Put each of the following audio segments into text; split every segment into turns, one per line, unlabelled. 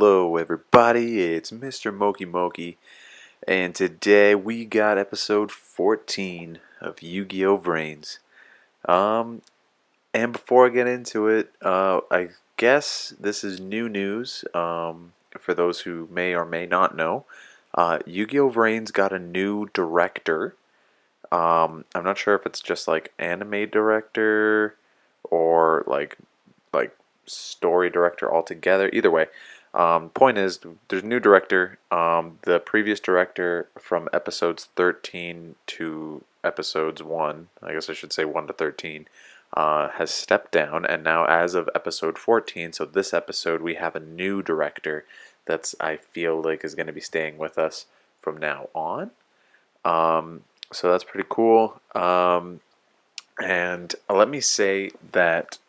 Hello everybody, it's Mr. Moki Moki, and today we got episode 14 of Yu-Gi-Oh! Vrains. Um, and before I get into it, I guess this is new news, for those who may or may not know. Yu-Gi-Oh! Vrains got a new director. I'm not sure if it's just like anime director or like story director altogether. Either way, point is there's a new director. The previous director from episodes 13 to episodes 1, I guess I should say 1 to 13, has stepped down, and now as of episode 14, so this episode, we have a new director that's I feel like is going to be staying with us from now on. So that's pretty cool. And let me say that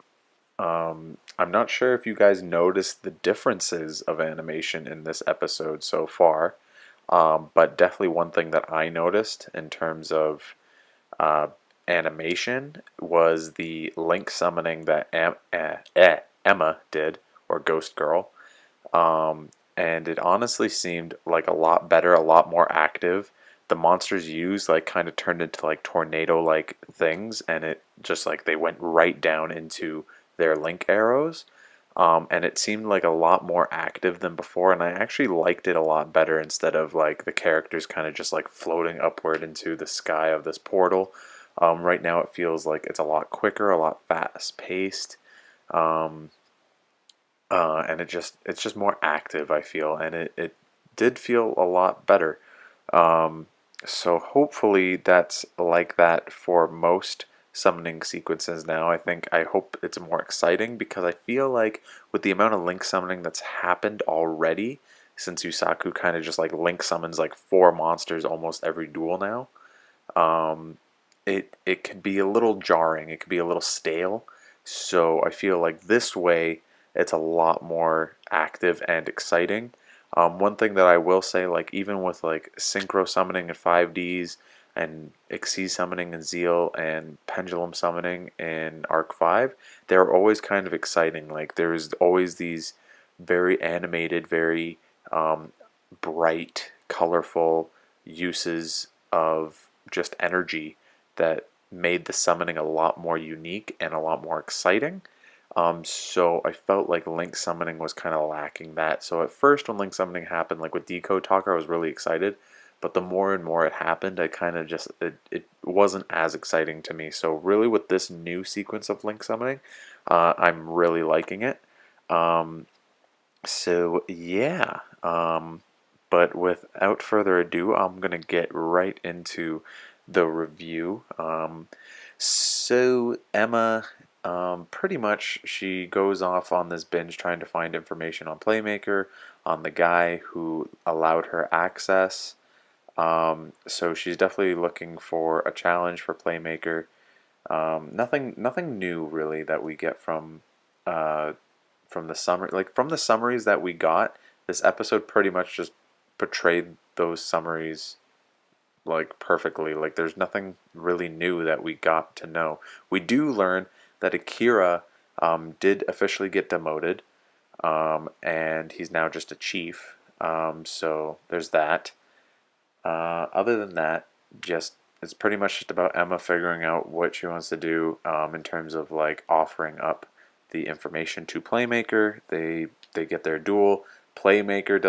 I'm not sure if you guys noticed the differences of animation in this episode so far, but definitely one thing that I noticed in terms of uh, animation was the link summoning that Emma did, or Ghost Girl. And it honestly seemed like a lot better, a lot more active. The monsters used like kind of turned into like tornado like things, and it just like they went right down into their link arrows. And it seemed like a lot more active than before, and I actually liked it a lot better instead of like the characters kind of just like floating upward into the sky of this portal. Right now it feels like it's a lot quicker, a lot fast paced. Um, and it's just more active, I feel, and it did feel a lot better. Um, so hopefully that's like that for most summoning sequences now. I hope it's more exciting, because I feel like with the amount of link summoning that's happened already, since Yusaku kind of just like link summons like 4 monsters almost every duel now, it could be a little jarring. It could be a little stale. So I feel like this way it's a lot more active and exciting. One thing that I will say, like even with like synchro summoning in 5Ds and Xyz summoning in Zeal and pendulum summoning in Arc 5, they're always kind of exciting. Like there's always these very animated, very bright, colorful uses of just energy that made the summoning a lot more unique and a lot more exciting. So I felt like Link summoning was kind of lacking that. So at first when Link summoning happened, like with Decode Talker, I was really excited. But the more and more it happened, I kind of just, it wasn't as exciting to me. So really with this new sequence of Link summoning, I'm really liking it. So yeah, but without further ado, I'm gonna get right into the review. So Emma, pretty much she goes off on this binge trying to find information on Playmaker, on the guy who allowed her access. So she's definitely looking for a challenge for Playmaker. Nothing new really that we get uh, from the summary, like from the summaries that we got. This episode pretty much just portrayed those summaries like perfectly. Like there's nothing really new that we got to know. We do learn that Akira did officially get demoted, and he's now just a chief. So there's that. Other than that, just it's pretty much just about Emma figuring out what she wants to do, in terms of like offering up the information to Playmaker. They get their duel. Playmaker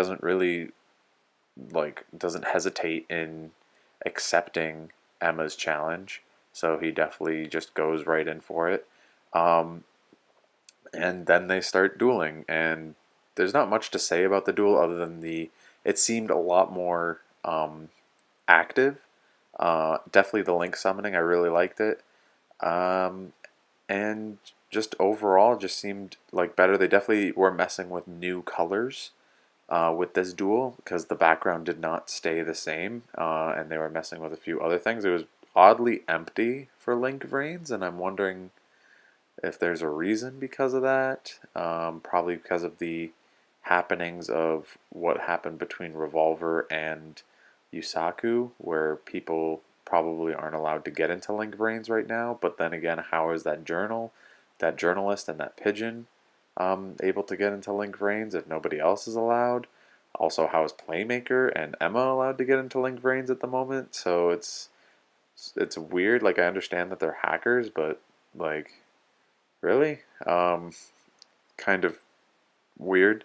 doesn't hesitate in accepting Emma's challenge, so he definitely just goes right in for it. Um, and then they start dueling, and there's not much to say about the duel other than it seemed a lot more active. Definitely the link summoning, I really liked it. Um, and just overall, just seemed like better. They definitely were messing with new colors with this duel, because the background did not stay the same, and they were messing with a few other things. It was oddly empty for Link Vrains, and I'm wondering if there's a reason because of that. Probably because of the happenings of what happened between Revolver and Yusaku, where people probably aren't allowed to get into Link Vrains right now. But then again, how is that journalist, and that pigeon able to get into Link Vrains if nobody else is allowed? Also, how is Playmaker and Emma allowed to get into Link Vrains at the moment? So it's weird. Like, I understand that they're hackers, but like, really? Kind of weird.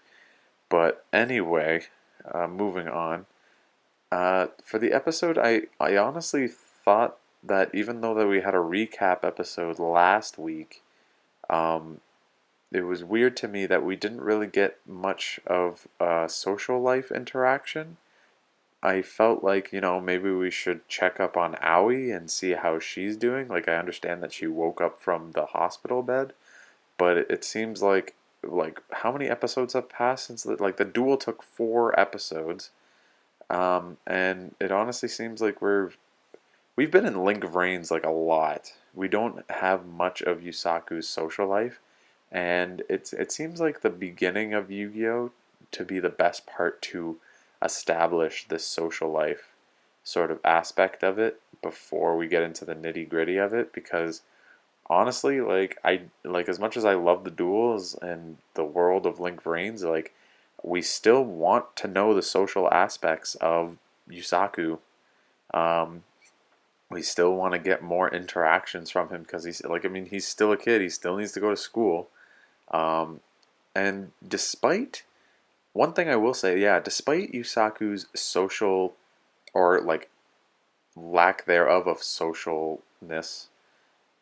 But anyway, moving on. For the episode, I honestly thought that even though that we had a recap episode last week, um, it was weird to me that we didn't really get much of social life interaction. I felt like, maybe we should check up on Aoi and see how she's doing. Like, I understand that she woke up from the hospital bed, but it seems like how many episodes have passed since the duel took 4 episodes, and it honestly seems like we've been in Link Vrains like a lot. We don't have much of Yusaku's social life, and it seems like the beginning of Yu-Gi-Oh to be the best part to establish this social life sort of aspect of it before we get into the nitty-gritty of it, because honestly, like as much as I love the duels and the world of Link Vrains, like we still want to know the social aspects of Yusaku. Um, we still want to get more interactions from him because he's like, I mean, he's still a kid. He still needs to go to school. Um, and despite one thing I will say, yeah, despite Yusaku's social or like lack thereof of socialness,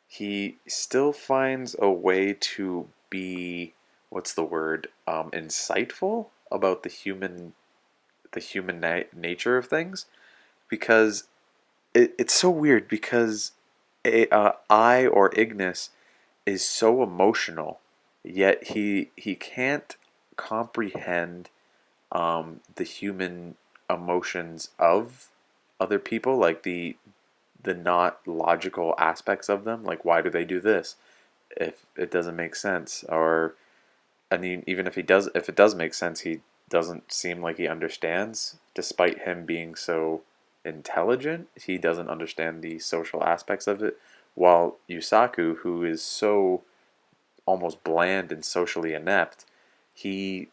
he still finds a way to be, what's the word, insightful about the human nature of things, because it's so weird because I or Ignis is so emotional, yet he can't comprehend the human emotions of other people, like the not logical aspects of them. Like, why do they do this if it doesn't make sense? Or, I mean, even if it does make sense, he doesn't seem like he understands, despite him being so intelligent. He doesn't understand the social aspects of it. While Yusaku, who is so almost bland and socially inept, he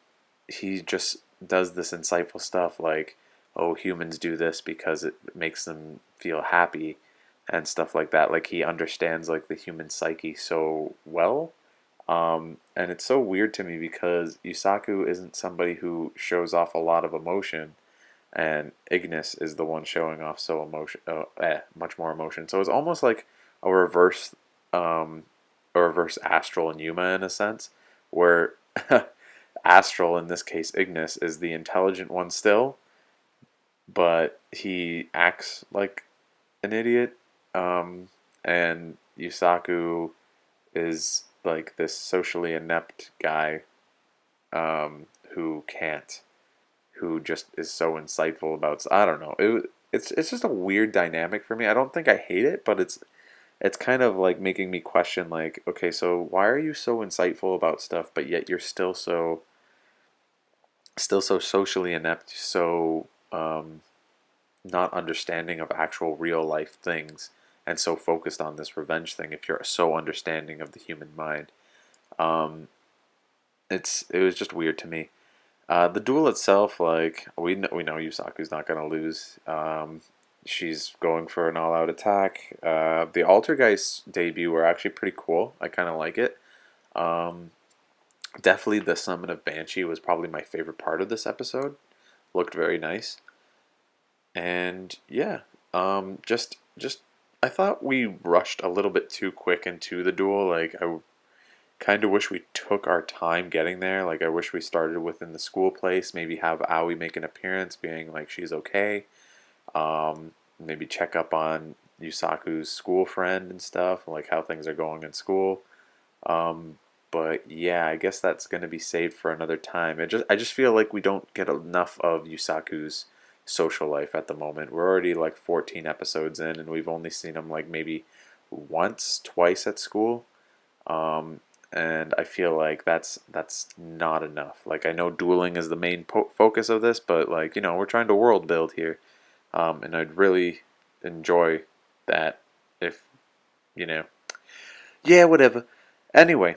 he just does this insightful stuff like, oh, humans do this because it makes them feel happy and stuff like that. Like, he understands like the human psyche so well. And it's so weird to me because Yusaku isn't somebody who shows off a lot of emotion, and Ignis is the one showing off much more emotion. So it's almost like a reverse, a reverse Astral and Yuma in a sense, where Astral, in this case Ignis, is the intelligent one still, but he acts like an idiot. And Yusaku is like this socially inept guy, who can't, who just is so insightful about. I don't know. It's just a weird dynamic for me. I don't think I hate it, but it's kind of like making me question, like, okay, so why are you so insightful about stuff, but yet you're still so socially inept, so not understanding of actual real life things, and so focused on this revenge thing. If you're so understanding of the human mind, um, it was just weird to me. The duel itself, like we know Yusaku's not gonna lose. She's going for an all-out attack. The Altergeist debut were actually pretty cool. I kind of like it. Um, Definitely the summon of Banshee was probably my favorite part of this episode. Looked very nice. And yeah, just I thought we rushed a little bit too quick into the duel. Like, I kind of wish we took our time getting there. Like, I wish we started within the school place. Maybe have Aoi make an appearance, being like she's okay. Maybe check up on Yusaku's school friend and stuff, like how things are going in school. Um, but yeah, I guess that's gonna be saved for another time. I just feel like we don't get enough of Yusaku's social life at the moment. We're already like 14 episodes in, and we've only seen him like maybe once, twice at school. Um, and I feel like that's not enough. Like, I know dueling is the main focus of this, but like, we're trying to world build here, and I'd really enjoy that if you know. Yeah, whatever. Anyway,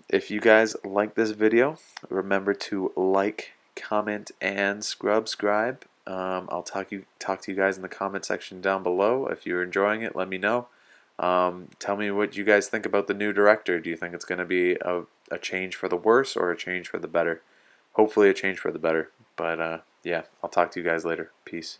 If you guys like this video, remember to like, comment, and subscribe. I'll talk to you guys in the comment section down below. If you're enjoying it, let me know. Tell me what you guys think about the new director. Do you think it's going to be a change for the worse or a change for the better? Hopefully a change for the better. But yeah, I'll talk to you guys later. Peace.